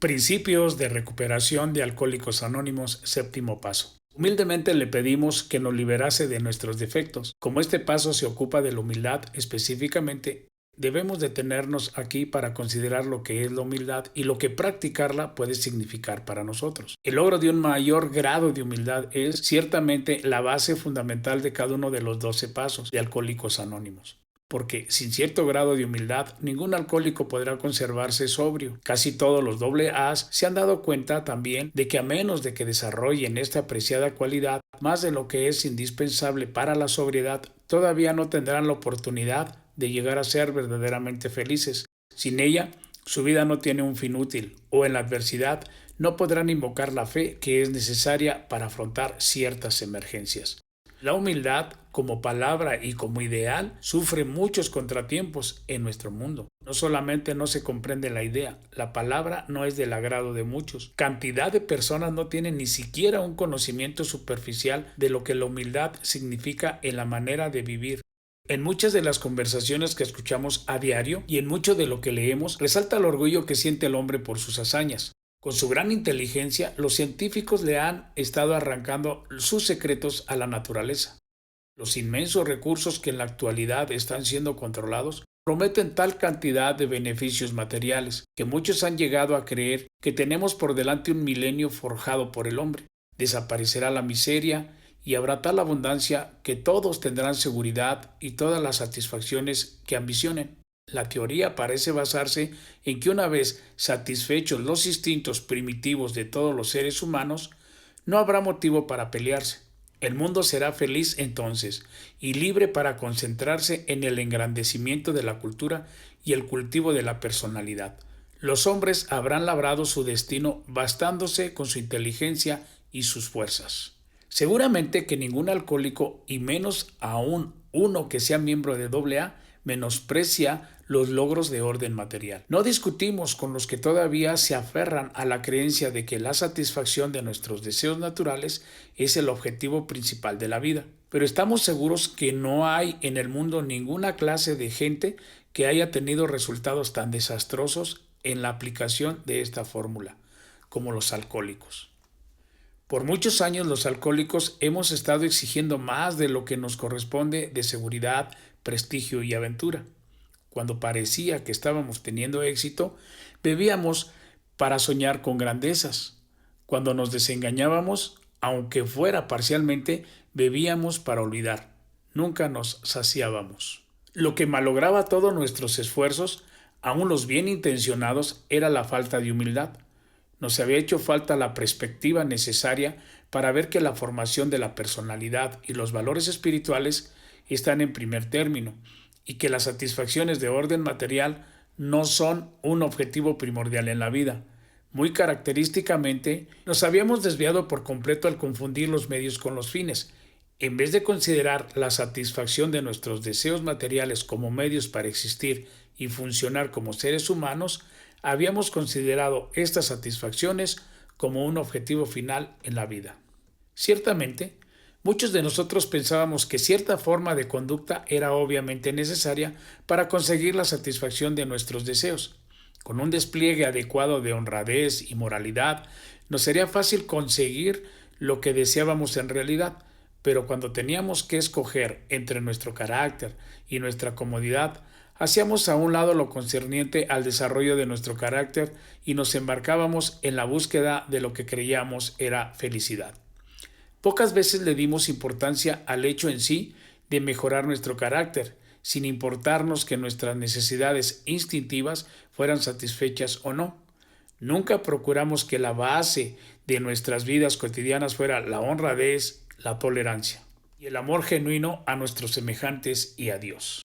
Principios de recuperación de Alcohólicos Anónimos, séptimo paso. Humildemente le pedimos que nos liberase de nuestros defectos. Como este paso se ocupa de la humildad específicamente, debemos detenernos aquí para considerar lo que es la humildad y lo que practicarla puede significar para nosotros. El logro de un mayor grado de humildad es ciertamente la base fundamental de cada uno de los 12 pasos de Alcohólicos Anónimos. Porque sin cierto grado de humildad, ningún alcohólico podrá conservarse sobrio. Casi todos los AA se han dado cuenta también de que a menos de que desarrollen esta apreciada cualidad, más de lo que es indispensable para la sobriedad, todavía no tendrán la oportunidad de llegar a ser verdaderamente felices. Sin ella, su vida no tiene un fin útil, o en la adversidad no podrán invocar la fe que es necesaria para afrontar ciertas emergencias. La humildad, como palabra y como ideal, sufre muchos contratiempos en nuestro mundo. No solamente no se comprende la idea, la palabra no es del agrado de muchos. Cantidad de personas no tienen ni siquiera un conocimiento superficial de lo que la humildad significa en la manera de vivir. En muchas de las conversaciones que escuchamos a diario y en mucho de lo que leemos, resalta el orgullo que siente el hombre por sus hazañas. Con su gran inteligencia, los científicos le han estado arrancando sus secretos a la naturaleza. Los inmensos recursos que en la actualidad están siendo controlados prometen tal cantidad de beneficios materiales que muchos han llegado a creer que tenemos por delante un milenio forjado por el hombre. Desaparecerá la miseria y habrá tal abundancia que todos tendrán seguridad y todas las satisfacciones que ambicionen. La teoría parece basarse en que una vez satisfechos los instintos primitivos de todos los seres humanos, no habrá motivo para pelearse. El mundo será feliz entonces y libre para concentrarse en el engrandecimiento de la cultura y el cultivo de la personalidad. Los hombres habrán labrado su destino bastándose con su inteligencia y sus fuerzas. Seguramente que ningún alcohólico, y menos aún uno que sea miembro de AA, menosprecia los logros de orden material. No discutimos con los que todavía se aferran a la creencia de que la satisfacción de nuestros deseos naturales es el objetivo principal de la vida. Pero estamos seguros que no hay en el mundo ninguna clase de gente que haya tenido resultados tan desastrosos en la aplicación de esta fórmula, como los alcohólicos. Por muchos años los alcohólicos hemos estado exigiendo más de lo que nos corresponde de seguridad, prestigio y aventura. Cuando parecía que estábamos teniendo éxito, bebíamos para soñar con grandezas. Cuando nos desengañábamos, aunque fuera parcialmente, bebíamos para olvidar. Nunca nos saciábamos. Lo que malograba todos nuestros esfuerzos, aun los bien intencionados, era la falta de humildad. Nos había hecho falta la perspectiva necesaria para ver que la formación de la personalidad y los valores espirituales están en primer término y que las satisfacciones de orden material no son un objetivo primordial en la vida. Muy característicamente, nos habíamos desviado por completo al confundir los medios con los fines. En vez de considerar la satisfacción de nuestros deseos materiales como medios para existir y funcionar como seres humanos, habíamos considerado estas satisfacciones como un objetivo final en la vida. Ciertamente, muchos de nosotros pensábamos que cierta forma de conducta era obviamente necesaria para conseguir la satisfacción de nuestros deseos. Con un despliegue adecuado de honradez y moralidad, nos sería fácil conseguir lo que deseábamos en realidad, pero cuando teníamos que escoger entre nuestro carácter y nuestra comodidad, hacíamos a un lado lo concerniente al desarrollo de nuestro carácter y nos embarcábamos en la búsqueda de lo que creíamos era felicidad. Pocas veces le dimos importancia al hecho en sí de mejorar nuestro carácter, sin importarnos que nuestras necesidades instintivas fueran satisfechas o no. Nunca procuramos que la base de nuestras vidas cotidianas fuera la honradez, la tolerancia y el amor genuino a nuestros semejantes y a Dios.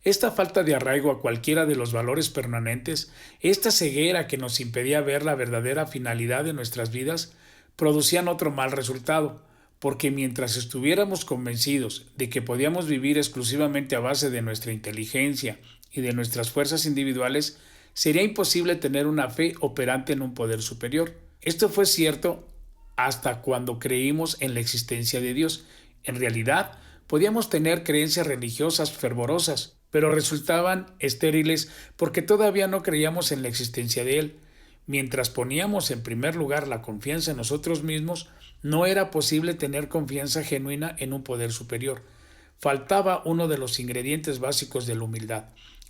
Esta falta de arraigo a cualquiera de los valores permanentes, esta ceguera que nos impedía ver la verdadera finalidad de nuestras vidas, producían otro mal resultado, porque mientras estuviéramos convencidos de que podíamos vivir exclusivamente a base de nuestra inteligencia y de nuestras fuerzas individuales, sería imposible tener una fe operante en un poder superior. Esto fue cierto hasta cuando creímos en la existencia de Dios. En realidad, podíamos tener creencias religiosas fervorosas, pero resultaban estériles porque todavía no creíamos en la existencia de Él. Mientras poníamos en primer lugar la confianza en nosotros mismos, no era posible tener confianza genuina en un poder superior. Faltaba uno de los ingredientes básicos de la humildad,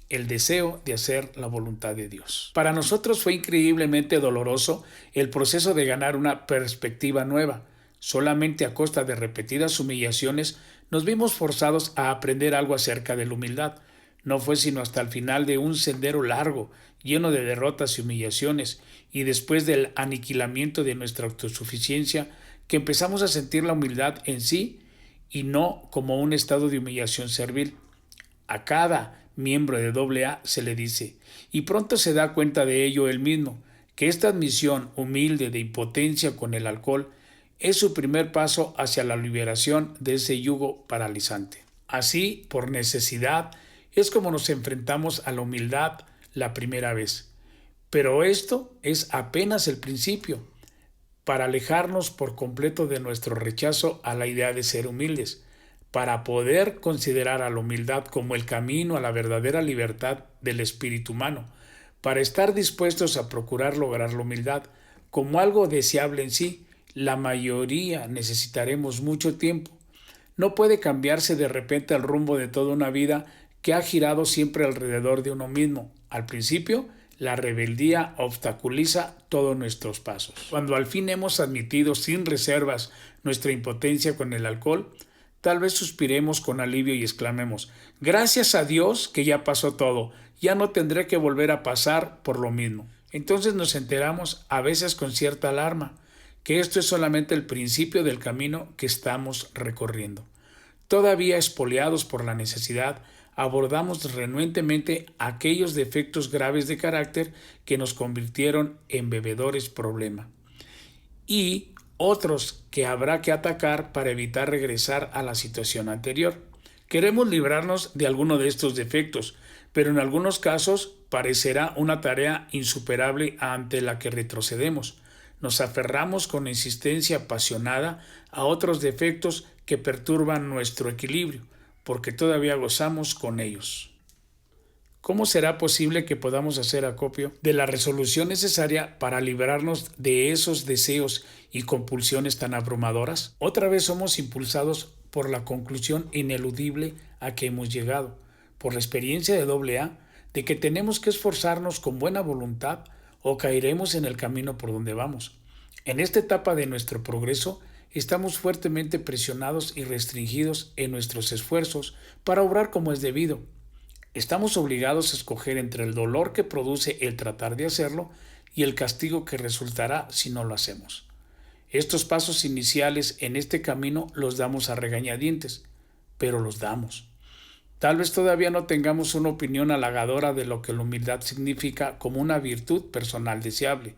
el deseo de hacer la voluntad de Dios. Para nosotros fue increíblemente doloroso el proceso de ganar una perspectiva nueva. Solamente a costa de repetidas humillaciones nos vimos forzados a aprender algo acerca de la humildad. No fue sino hasta el final de un sendero largo, lleno de derrotas y humillaciones, y después del aniquilamiento de nuestra autosuficiencia, que empezamos a sentir la humildad en sí y no como un estado de humillación servil. A cada miembro de AA se le dice, y pronto se da cuenta de ello él mismo, que esta admisión humilde de impotencia con el alcohol es su primer paso hacia la liberación de ese yugo paralizante. Así, por necesidad, es como nos enfrentamos a la humildad la primera vez. Pero esto es apenas el principio, para alejarnos por completo de nuestro rechazo a la idea de ser humildes, para poder considerar a la humildad como el camino a la verdadera libertad del espíritu humano, para estar dispuestos a procurar lograr la humildad como algo deseable en sí. La mayoría necesitaremos mucho tiempo. No puede cambiarse de repente el rumbo de toda una vida que ha girado siempre alrededor de uno mismo. Al principio, la rebeldía obstaculiza todos nuestros pasos. Cuando al fin hemos admitido sin reservas nuestra impotencia con el alcohol, tal vez suspiremos con alivio y exclamemos, gracias a Dios que ya pasó todo, ya no tendré que volver a pasar por lo mismo. Entonces nos enteramos, a veces con cierta alarma, que esto es solamente el principio del camino que estamos recorriendo. Todavía espoleados por la necesidad, abordamos renuentemente aquellos defectos graves de carácter que nos convirtieron en bebedores problema, y otros que habrá que atacar para evitar regresar a la situación anterior. Queremos librarnos de alguno de estos defectos, pero en algunos casos parecerá una tarea insuperable ante la que retrocedemos. Nos aferramos con insistencia apasionada a otros defectos que perturban nuestro equilibrio, porque todavía gozamos con ellos. ¿Cómo será posible que podamos hacer acopio de la resolución necesaria para librarnos de esos deseos y compulsiones tan abrumadoras? Otra vez somos impulsados por la conclusión ineludible a que hemos llegado, por la experiencia de AA, de que tenemos que esforzarnos con buena voluntad o caeremos en el camino por donde vamos. En esta etapa de nuestro progreso, estamos fuertemente presionados y restringidos en nuestros esfuerzos para obrar como es debido. Estamos obligados a escoger entre el dolor que produce el tratar de hacerlo y el castigo que resultará si no lo hacemos. Estos pasos iniciales en este camino los damos a regañadientes, pero los damos. Tal vez todavía no tengamos una opinión halagadora de lo que la humildad significa como una virtud personal deseable,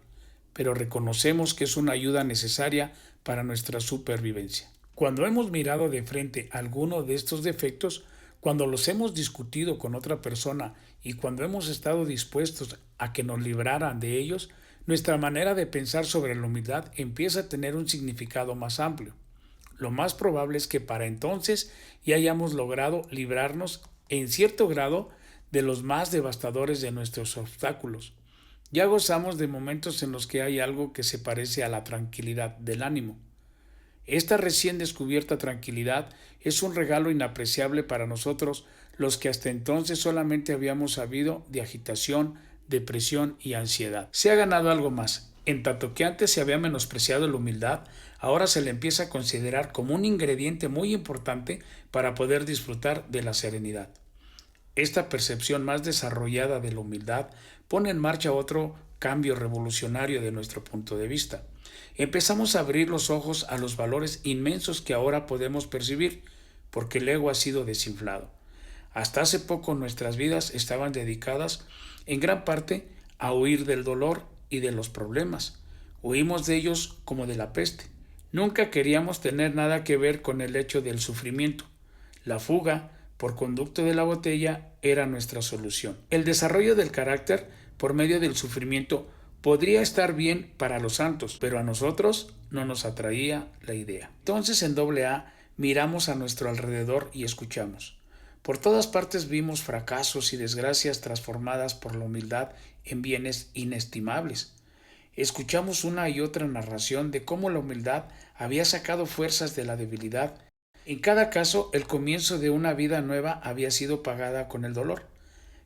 pero reconocemos que es una ayuda necesaria para nuestra supervivencia. Cuando hemos mirado de frente alguno de estos defectos, cuando los hemos discutido con otra persona y cuando hemos estado dispuestos a que nos libraran de ellos, nuestra manera de pensar sobre la humildad empieza a tener un significado más amplio. Lo más probable es que para entonces ya hayamos logrado librarnos en cierto grado de los más devastadores de nuestros obstáculos. Ya gozamos de momentos en los que hay algo que se parece a la tranquilidad del ánimo. Esta recién descubierta tranquilidad es un regalo inapreciable para nosotros, los que hasta entonces solamente habíamos sabido de agitación, depresión y ansiedad. Se ha ganado algo más. En tanto que antes se había menospreciado la humildad, ahora se le empieza a considerar como un ingrediente muy importante para poder disfrutar de la serenidad. Esta percepción más desarrollada de la humildad pone en marcha otro cambio revolucionario de nuestro punto de vista. Empezamos a abrir los ojos a los valores inmensos que ahora podemos percibir, porque el ego ha sido desinflado. Hasta hace poco nuestras vidas estaban dedicadas en gran parte a huir del dolor y de los problemas. Huimos de ellos como de la peste. Nunca queríamos tener nada que ver con el hecho del sufrimiento. La fuga por conducto de la botella era nuestra solución. El desarrollo del carácter por medio del sufrimiento podría estar bien para los santos, pero a nosotros no nos atraía la idea. Entonces en AA miramos a nuestro alrededor y escuchamos. Por todas partes vimos fracasos y desgracias transformadas por la humildad en bienes inestimables. escuchamos una y otra narración de cómo la humildad había sacado fuerzas de la debilidad. En cada caso, el comienzo de una vida nueva había sido pagada con el dolor,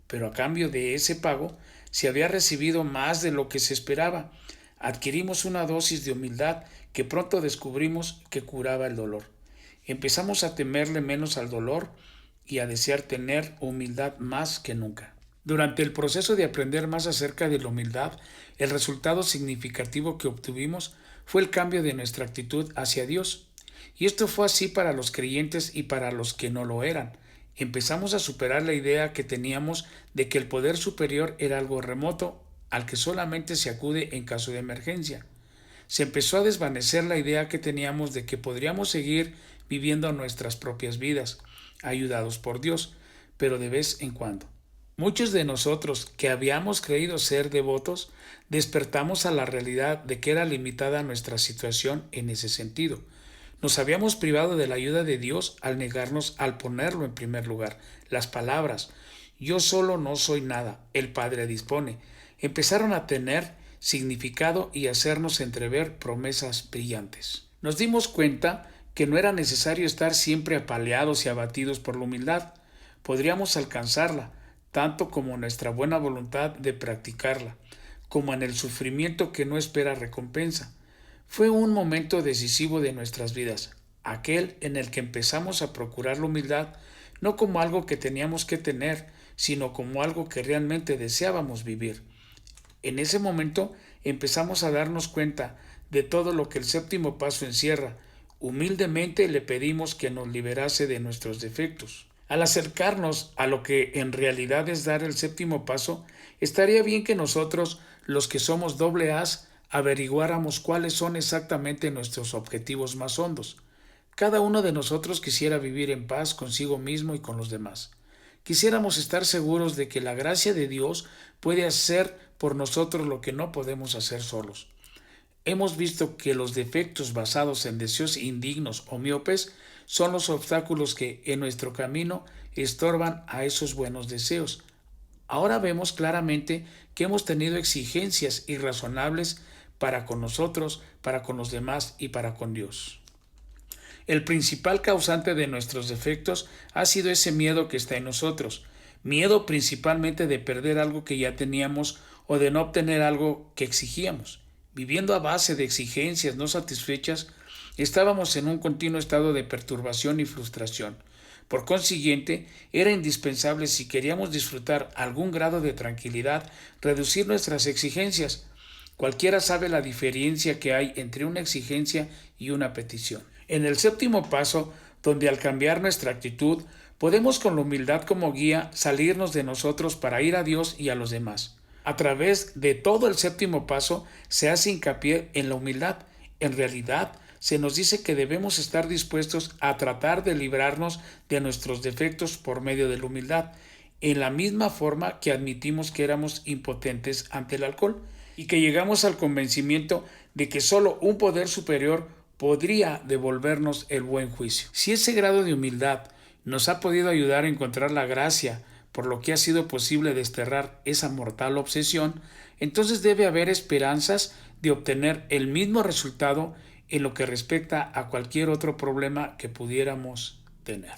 pero a cambio de ese pago se había recibido más de lo que se esperaba. Adquirimos una dosis de humildad que pronto descubrimos que curaba el dolor. Empezamos a temerle menos al dolor y a desear tener humildad más que nunca. Durante el proceso de aprender más acerca de la humildad, el resultado significativo que obtuvimos fue el cambio de nuestra actitud hacia Dios. Y esto fue así para los creyentes y para los que no lo eran. Empezamos a superar la idea que teníamos de que el poder superior era algo remoto al que solamente se acude en caso de emergencia. Se empezó a desvanecer la idea que teníamos de que podríamos seguir viviendo nuestras propias vidas, ayudados por Dios, pero de vez en cuando. Muchos de nosotros que habíamos creído ser devotos, despertamos a la realidad de que era limitada nuestra situación en ese sentido. Nos habíamos privado de la ayuda de Dios al negarnos al ponerlo en primer lugar. Las palabras, yo solo no soy nada, el Padre dispone, empezaron a tener significado y hacernos entrever promesas brillantes. Nos dimos cuenta que no era necesario estar siempre apaleados y abatidos por la humildad. Podríamos alcanzarla, tanto como nuestra buena voluntad de practicarla, como en el sufrimiento que no espera recompensa. Fue un momento decisivo de nuestras vidas, aquel en el que empezamos a procurar la humildad no como algo que teníamos que tener, sino como algo que realmente deseábamos vivir. En ese momento empezamos a darnos cuenta de todo lo que el séptimo paso encierra. Humildemente le pedimos que nos liberase de nuestros defectos. Al acercarnos a lo que en realidad es dar el séptimo paso, estaría bien que nosotros, los que somos doble As, averiguáramos cuáles son exactamente nuestros objetivos más hondos. Cada uno de nosotros quisiera vivir en paz consigo mismo y con los demás. Quisiéramos estar seguros de que la gracia de Dios puede hacer por nosotros lo que no podemos hacer solos. Hemos visto que los defectos basados en deseos indignos o miopes son los obstáculos que en nuestro camino estorban a esos buenos deseos. Ahora vemos claramente que hemos tenido exigencias irrazonables para con nosotros, para con los demás y para con Dios. El principal causante de nuestros defectos ha sido ese miedo que está en nosotros, miedo principalmente de perder algo que ya teníamos o de no obtener algo que exigíamos. Viviendo a base de exigencias no satisfechas, estábamos en un continuo estado de perturbación y frustración. Por consiguiente, era indispensable, si queríamos disfrutar algún grado de tranquilidad, reducir nuestras exigencias. Cualquiera sabe la diferencia que hay entre una exigencia y una petición. En el séptimo paso, donde al cambiar nuestra actitud, podemos con la humildad como guía salirnos de nosotros para ir a Dios y a los demás. A través de todo el séptimo paso se hace hincapié en la humildad. En realidad, se nos dice que debemos estar dispuestos a tratar de librarnos de nuestros defectos por medio de la humildad, en la misma forma que admitimos que éramos impotentes ante el alcohol y que llegamos al convencimiento de que solo un poder superior podría devolvernos el buen juicio. Si ese grado de humildad nos ha podido ayudar a encontrar la gracia, por lo que ha sido posible desterrar esa mortal obsesión, entonces debe haber esperanzas de obtener el mismo resultado en lo que respecta a cualquier otro problema que pudiéramos tener.